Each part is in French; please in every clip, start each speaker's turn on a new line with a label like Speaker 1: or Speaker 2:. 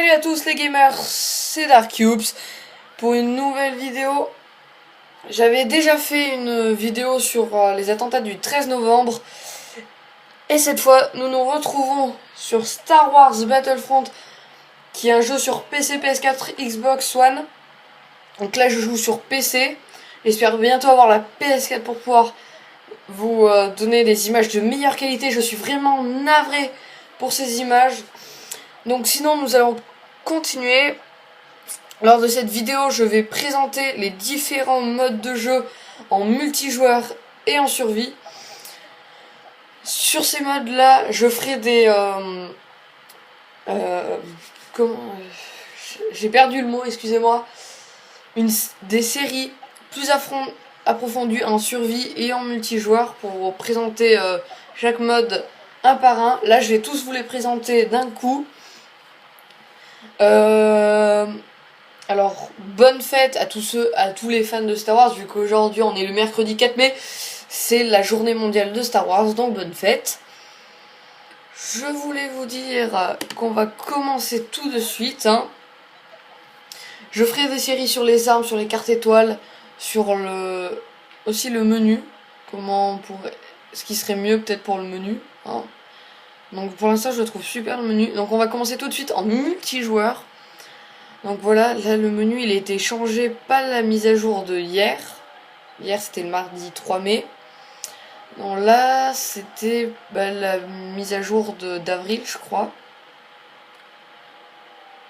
Speaker 1: Salut à tous les gamers, c'est Darkcubes pour une nouvelle vidéo. J'avais déjà fait une vidéo sur les attentats du 13 novembre. Et cette fois, nous nous retrouvons sur Star Wars Battlefront, qui est un jeu sur PC, PS4, Xbox One. Donc là, je joue sur PC. J'espère bientôt avoir la PS4 pour pouvoir vous donner des images de meilleure qualité. Je suis vraiment navré pour ces images. Donc sinon, nous allons continuer. Lors de cette vidéo, je vais présenter les différents modes de jeu en multijoueur et en survie. Sur ces modes là, je ferai des j'ai perdu le mot, excusez-moi. Des séries plus approfondies en survie et en multijoueur pour vous présenter chaque mode un par un. Là, je vais tous vous les présenter d'un coup. Alors, bonne fête à tous les fans de Star Wars, vu qu'aujourd'hui on est le mercredi 4 mai, c'est la journée mondiale de Star Wars, donc bonne fête. Je voulais vous dire qu'on va commencer tout de suite. Je ferai des séries sur les armes, sur les cartes étoiles, sur aussi le menu, ce qui serait mieux peut-être pour le menu. Donc pour l'instant je le trouve super le menu. Donc on va commencer tout de suite en multijoueur. Donc voilà, là le menu il a été changé, pas la mise à jour de hier. Hier c'était le mardi 3 mai. Donc là c'était la mise à jour d'avril je crois.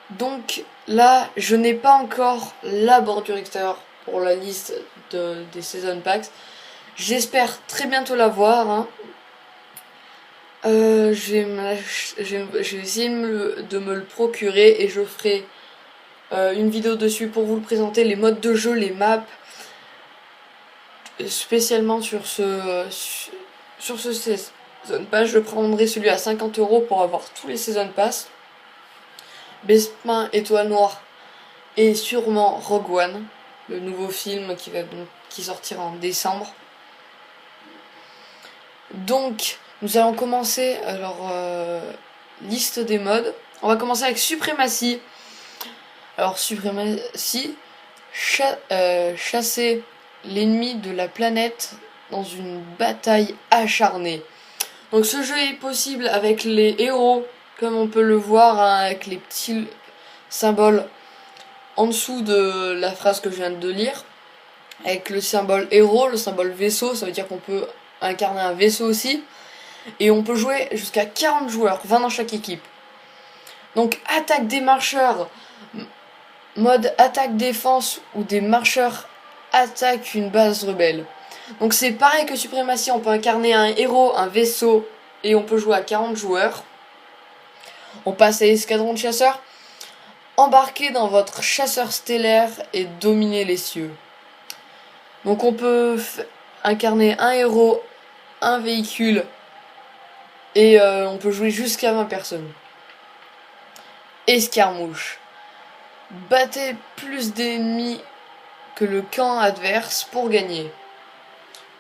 Speaker 1: Donc là je n'ai pas encore la bordure extérieure pour la liste des Season Packs. J'espère très bientôt l'avoir. Je vais essayer de me le procurer et je ferai une vidéo dessus pour vous le présenter, les modes de jeu, les maps, spécialement sur ce Season Pass. Je prendrai celui à 50€ pour avoir tous les Season Pass, Bespin, Étoile Noire et sûrement Rogue One, le nouveau film qui sortira en décembre. Donc nous allons commencer, liste des modes. On va commencer avec Suprématie. Alors Suprématie, chasser l'ennemi de la planète dans une bataille acharnée. Donc ce jeu est possible avec les héros, comme on peut le voir, avec les petits symboles en dessous de la phrase que je viens de lire. Avec le symbole héros, le symbole vaisseau, ça veut dire qu'on peut incarner un vaisseau aussi. Et on peut jouer jusqu'à 40 joueurs, 20 dans chaque équipe. Donc attaque des marcheurs, mode attaque-défense, où des marcheurs attaquent une base rebelle. Donc c'est pareil que Suprématie, on peut incarner un héros, un vaisseau, et on peut jouer à 40 joueurs. On passe à Escadron de chasseurs. Embarquez dans votre chasseur stellaire et dominez les cieux. Donc on peut incarner un héros, un véhicule, et on peut jouer jusqu'à 20 personnes. Escarmouche. Battez plus d'ennemis que le camp adverse pour gagner.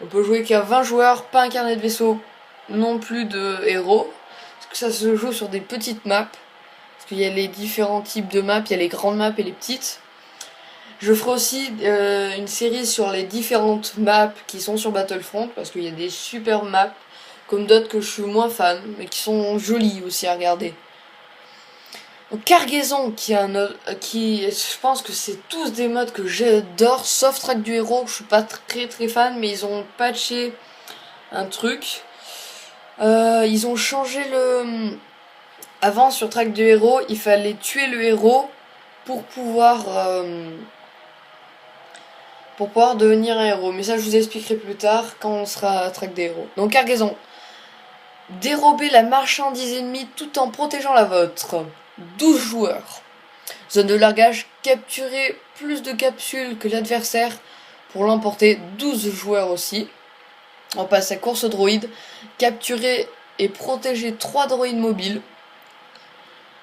Speaker 1: On peut jouer qu'à 20 joueurs, pas incarner de vaisseau, non plus de héros. Parce que ça se joue sur des petites maps. Parce qu'il y a les différents types de maps, il y a les grandes maps et les petites. Je ferai aussi une série sur les différentes maps qui sont sur Battlefront. Parce qu'il y a des super maps, comme d'autres que je suis moins fan, mais qui sont jolies aussi à regarder. Donc Cargaison, je pense que c'est tous des modes que j'adore, sauf Traque du héros, que je suis pas très fan, mais ils ont patché un truc. Ils ont changé Avant, sur Traque du héros, il fallait tuer le héros pour pouvoir devenir un héros. Mais ça, je vous expliquerai plus tard quand on sera à Traque des héros. Donc Cargaison. Dérober la marchandise ennemie tout en protégeant la vôtre. 12 joueurs. Zone de largage, capturer plus de capsules que l'adversaire pour l'emporter. 12 joueurs aussi. On passe à course droïde. Capturer et protéger 3 droïdes mobiles.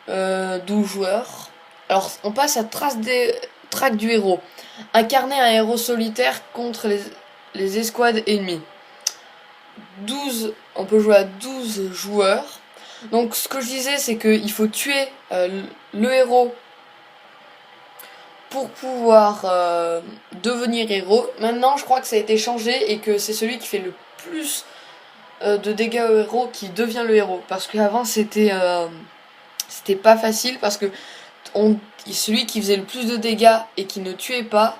Speaker 1: 12 joueurs. Alors on passe à traque du héros. Incarner un héros solitaire contre les escouades ennemies. On peut jouer à 12 joueurs. Donc ce que je disais, c'est qu'il faut tuer le héros pour pouvoir devenir héros. Maintenant, je crois que ça a été changé et que c'est celui qui fait le plus de dégâts au héros qui devient le héros. Parce qu'avant, c'était pas facile parce que celui qui faisait le plus de dégâts et qui ne tuait pas,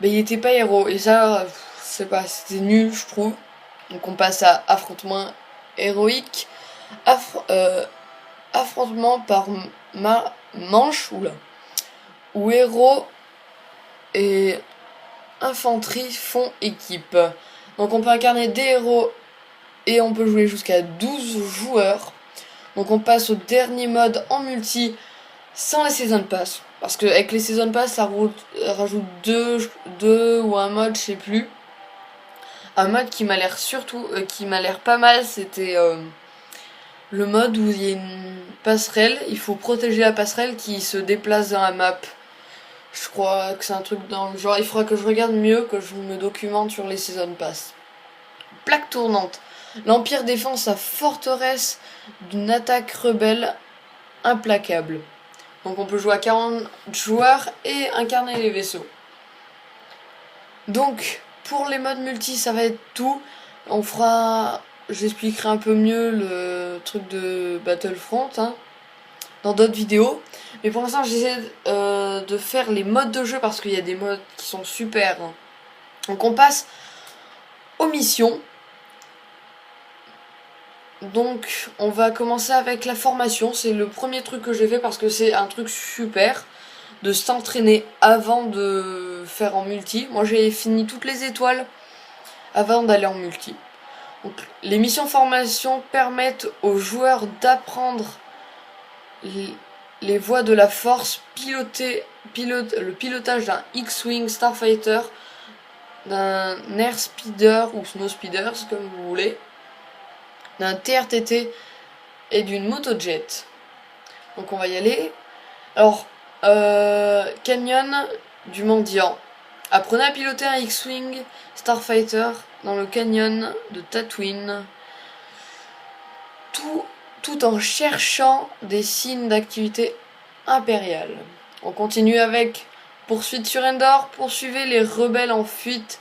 Speaker 1: ben, il était pas héros. Et ça, c'est pas, c'était nul, je trouve. Donc on passe à affrontement héroïque. Affrontement par manche, oula, où héros et infanterie font équipe. Donc on peut incarner des héros et on peut jouer jusqu'à 12 joueurs. Donc on passe au dernier mode en multi sans les Season Pass. Parce que avec les Season Pass, ça rajoute deux ou un mode, je sais plus. Un mode qui m'a l'air qui m'a l'air pas mal, c'était le mode où il y a une passerelle. Il faut protéger la passerelle qui se déplace dans la map. Je crois que c'est un truc dans le genre. Il faudra que je regarde mieux, que je me documente sur les Season Pass. Plaque tournante. L'Empire défend sa forteresse d'une attaque rebelle implacable. Donc on peut jouer à 40 joueurs et incarner les vaisseaux. Donc pour les modes multi, ça va être tout. J'expliquerai un peu mieux le truc de Battlefront dans d'autres vidéos. Mais pour l'instant, j'essaie de faire les modes de jeu parce qu'il y a des modes qui sont super. Donc on passe aux missions. Donc on va commencer avec la formation. C'est le premier truc que j'ai fait parce que c'est un truc super de s'entraîner avant de faire en multi. Moi j'ai fini toutes les étoiles avant d'aller en multi. Donc, les missions formation permettent aux joueurs d'apprendre les voies de la force, le pilotage d'un X-Wing Starfighter, d'un Air Speeder ou Snow Speeder, comme vous voulez, d'un TRTT et d'une motojet. Donc on va y aller. Alors, canyon du mendiant. Apprenez à piloter un X-Wing Starfighter dans le canyon de Tatooine, tout en cherchant des signes d'activité impériale. On continue avec poursuite sur Endor. Poursuivez les rebelles en fuite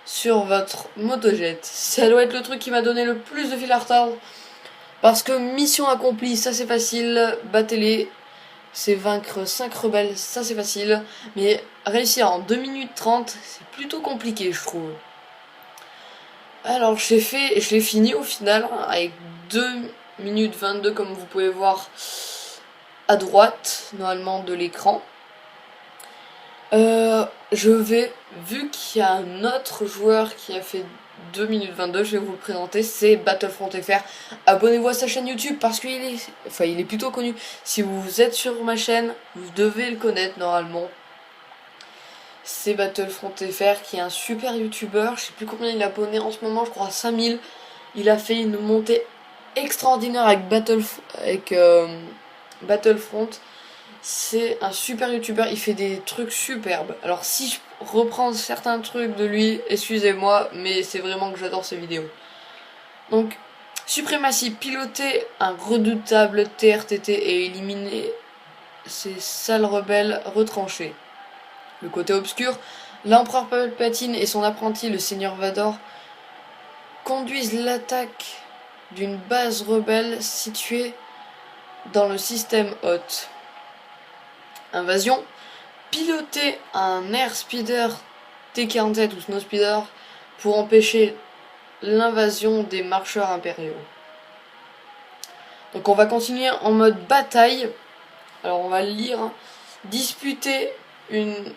Speaker 1: sur votre motojet. Ça doit être le truc qui m'a donné le plus de fil à retordre. Parce que mission accomplie, ça c'est facile. Battez-les. C'est vaincre 5 rebelles, ça c'est facile. Mais réussir en 2 minutes 30, c'est plutôt compliqué, je trouve. Alors je l'ai fini au final avec 2 minutes 22 comme vous pouvez voir à droite normalement de l'écran. Vu qu'il y a un autre joueur qui a fait 2 minutes 22, je vais vous le présenter, c'est Battlefront FR. Abonnez-vous à sa chaîne YouTube parce qu'il est plutôt connu. Si vous êtes sur ma chaîne, vous devez le connaître normalement. C'est Battlefront FR qui est un super youtubeur. Je sais plus combien il a abonné en ce moment, je crois 5000. Il a fait une montée extraordinaire avec Battlefront. C'est un super youtubeur, il fait des trucs superbes. Alors si je reprends certains trucs de lui, excusez-moi, mais c'est vraiment que j'adore ses vidéos. Donc, suprématie, piloter un redoutable TRTT et éliminer ces sales rebelles retranchés. Le côté obscur, l'empereur Palpatine et son apprenti, le seigneur Vador, conduisent l'attaque d'une base rebelle située dans le système Hoth. Invasion, piloter un Air Speeder T-47 ou Snow Speeder pour empêcher l'invasion des marcheurs impériaux. Donc on va continuer en mode bataille. Alors on va le lire. Disputer une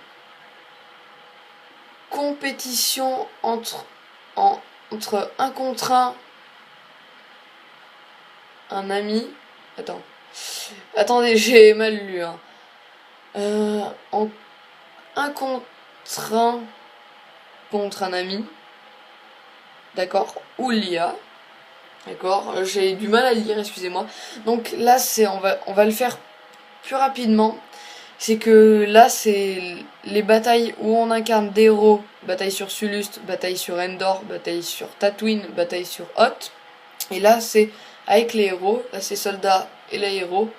Speaker 1: compétition entre un contre un ami. Attendez, j'ai mal lu. En un contre un ami, d'accord, ou l'IA, d'accord, j'ai du mal à lire, excusez-moi. Donc là on va le faire plus rapidement. C'est que là c'est les batailles où on incarne des héros, bataille sur Sullust, bataille sur Endor, bataille sur Tatooine, bataille sur Hoth. Et là c'est avec les héros. Là c'est soldats et les héros.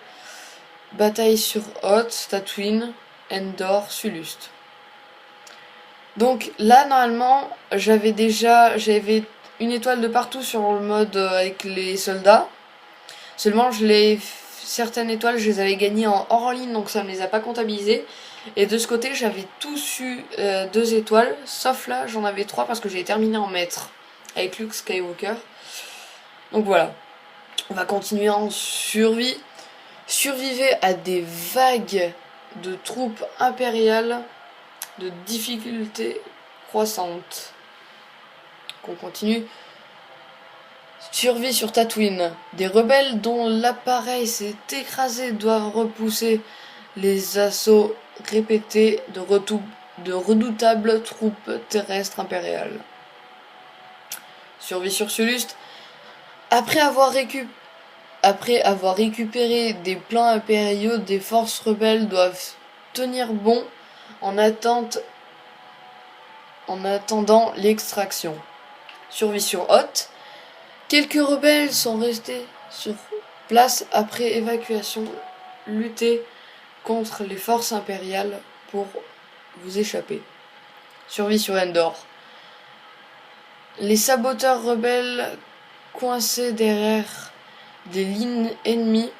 Speaker 1: Bataille sur Hoth, Tatooine, Endor, Sulust. Donc là normalement j'avais une étoile de partout sur le mode avec les soldats. Seulement certaines étoiles je les avais gagnées en hors ligne, donc ça ne me les a pas comptabilisées. Et de ce côté j'avais tous eu 2 étoiles, sauf là j'en avais 3 parce que j'ai terminé en maître avec Luke Skywalker. Donc voilà, on va continuer en survie. Survivez à des vagues de troupes impériales de difficulté croissante. On continue. Survie sur Tatooine. Des rebelles dont l'appareil s'est écrasé doivent repousser les assauts répétés de redoutables troupes terrestres impériales. Survie sur Sulust. Après avoir récupéré des plans impériaux, des forces rebelles doivent tenir bon en attendant l'extraction. Survie sur Hoth. Quelques rebelles sont restés sur place après évacuation. Lutter contre les forces impériales pour vous échapper. Survie sur Endor. Les saboteurs rebelles coincés derrière des lignes ennemies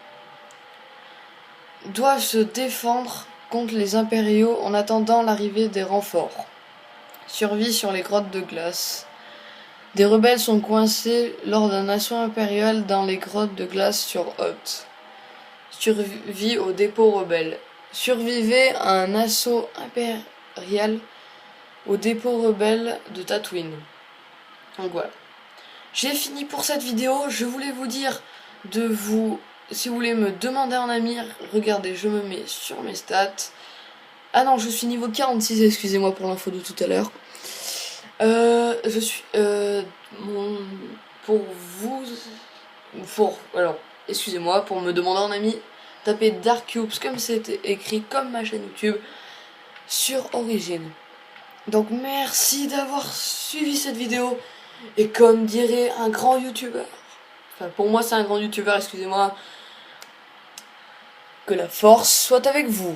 Speaker 1: doivent se défendre contre les impériaux en attendant l'arrivée des renforts. Survie sur les grottes de glace. Des rebelles sont coincés lors d'un assaut impérial dans les grottes de glace sur Hoth. Survie au dépôt rebelle. Survivez à un assaut impérial au dépôt rebelle de Tatooine. Donc voilà. J'ai fini pour cette vidéo. Je voulais vous dire si vous voulez me demander un ami, regardez, je me mets sur mes stats. Ah non, je suis niveau 46, excusez-moi pour l'info de tout à l'heure. Je suis excusez-moi, pour me demander un ami, tapez Dark Cubes comme c'était écrit comme ma chaîne YouTube sur Origine. Donc merci d'avoir suivi cette vidéo et comme dirait un grand youtubeur, enfin pour moi c'est un grand youtubeur, excusez-moi, que la force soit avec vous.